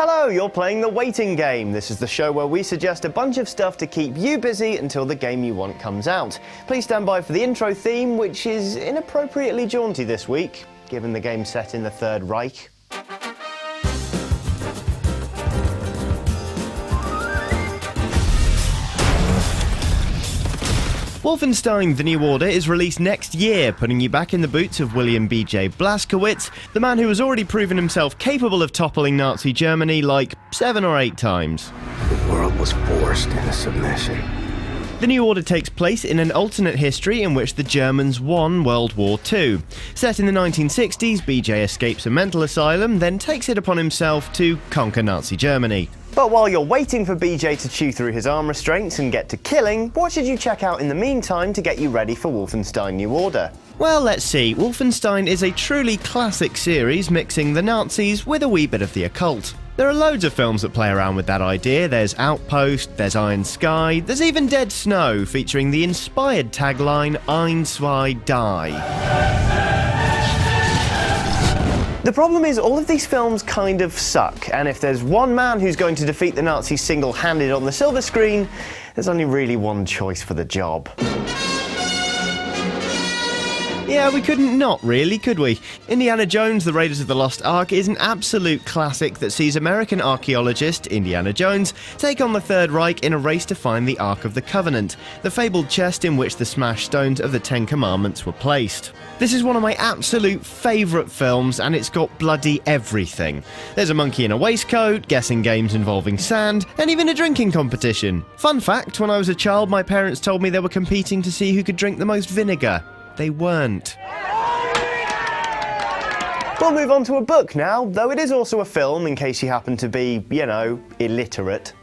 Hello, you're playing The Waiting Game. This is the show where we suggest a bunch of stuff to keep you busy until the game you want comes out. Please stand by for the intro theme, which is inappropriately jaunty this week, given the game's set in the Third Reich. Wolfenstein: The New Order is released next year, putting you back in the boots of William B.J. Blazkowicz, the man who has already proven himself capable of toppling Nazi Germany like 7 or 8 times. The world was forced into submission. The New Order takes place in an alternate history in which the Germans won World War II. Set in the 1960s, BJ escapes a mental asylum, then takes it upon himself to conquer Nazi Germany. But while you're waiting for BJ to chew through his arm restraints and get to killing, what should you check out in the meantime to get you ready for Wolfenstein: New Order? Well, let's see. Wolfenstein is a truly classic series mixing the Nazis with a wee bit of the occult. There are loads of films that play around with that idea. There's Outpost, there's Iron Sky, there's even Dead Snow, featuring the inspired tagline, Ein, zwei, die. The problem is, all of these films kind of suck, and if there's one man who's going to defeat the Nazis single-handed on the silver screen, there's only really one choice for the job. Yeah, we couldn't not really, could we? Indiana Jones: The Raiders of the Lost Ark is an absolute classic that sees American archaeologist Indiana Jones take on the Third Reich in a race to find the Ark of the Covenant, the fabled chest in which the smashed stones of the Ten Commandments were placed. This is one of my absolute favourite films, and it's got bloody everything. There's a monkey in a waistcoat, guessing games involving sand, and even a drinking competition. Fun fact, when I was a child, my parents told me they were competing to see who could drink the most vinegar. They weren't. We'll move on to a book now, though it is also a film in case you happen to be, illiterate.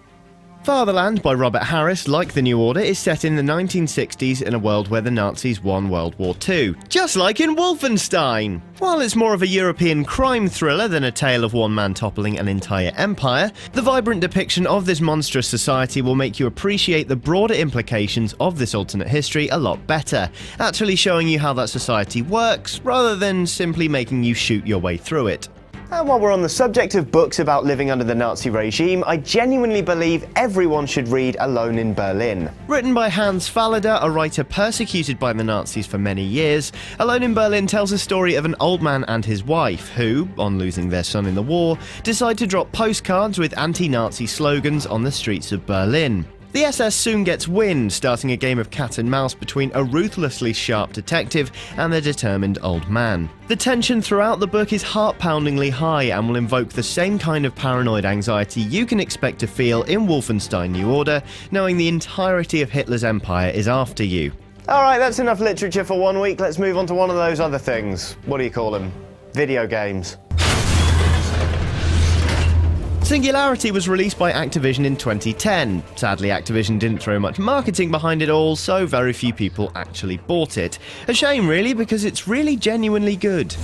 Fatherland by Robert Harris, like The New Order, is set in the 1960s in a world where the Nazis won World War II. Just like in Wolfenstein! While it's more of a European crime thriller than a tale of one man toppling an entire empire, the vibrant depiction of this monstrous society will make you appreciate the broader implications of this alternate history a lot better, actually showing you how that society works, rather than simply making you shoot your way through it. And while we're on the subject of books about living under the Nazi regime, I genuinely believe everyone should read Alone in Berlin. Written by Hans Fallada, a writer persecuted by the Nazis for many years, Alone in Berlin tells a story of an old man and his wife who, on losing their son in the war, decide to drop postcards with anti-Nazi slogans on the streets of Berlin. The SS soon gets wind, starting a game of cat and mouse between a ruthlessly sharp detective and a determined old man. The tension throughout the book is heart-poundingly high and will invoke the same kind of paranoid anxiety you can expect to feel in Wolfenstein: New Order, knowing the entirety of Hitler's empire is after you. Alright, that's enough literature for one week. Let's move on to one of those other things. What do you call them? Video games. Singularity was released by Activision in 2010. Sadly, Activision didn't throw much marketing behind it all, so very few people actually bought it. A shame really, because it's really genuinely good.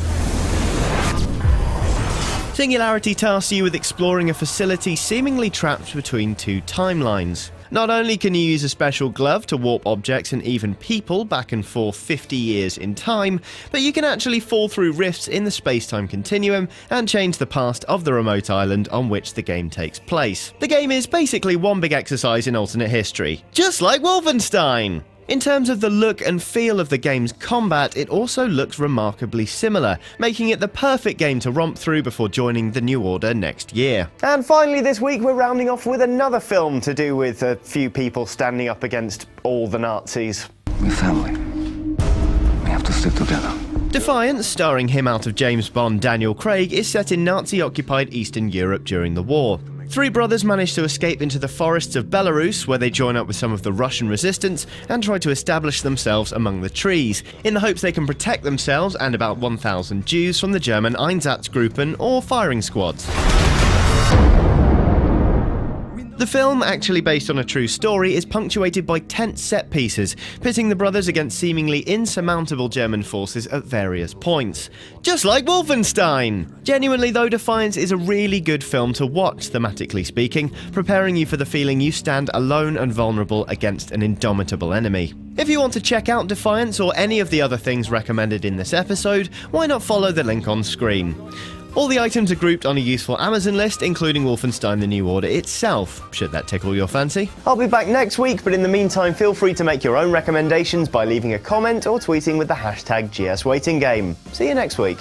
Singularity tasks you with exploring a facility seemingly trapped between two timelines. Not only can you use a special glove to warp objects and even people back and forth 50 years in time, but you can actually fall through rifts in the space-time continuum and change the past of the remote island on which the game takes place. The game is basically one big exercise in alternate history, just like Wolfenstein! In terms of the look and feel of the game's combat, it also looks remarkably similar, making it the perfect game to romp through before joining the New Order next year. And finally this week we're rounding off with another film to do with a few people standing up against all the Nazis. We're family. We have to stick together. Defiance, starring him out of James Bond Daniel Craig, is set in Nazi-occupied Eastern Europe during the war. 3 brothers manage to escape into the forests of Belarus, where they join up with some of the Russian resistance and try to establish themselves among the trees, in the hopes they can protect themselves and about 1,000 Jews from the German Einsatzgruppen, or firing squads. The film, actually based on a true story, is punctuated by tense set pieces, pitting the brothers against seemingly insurmountable German forces at various points. Just like Wolfenstein! Genuinely though, Defiance is a really good film to watch, thematically speaking, preparing you for the feeling you stand alone and vulnerable against an indomitable enemy. If you want to check out Defiance or any of the other things recommended in this episode, why not follow the link on screen? All the items are grouped on a useful Amazon list, including Wolfenstein The New Order itself, should that tickle your fancy. I'll be back next week, but in the meantime feel free to make your own recommendations by leaving a comment or tweeting with the hashtag GSWaitingGame. See you next week.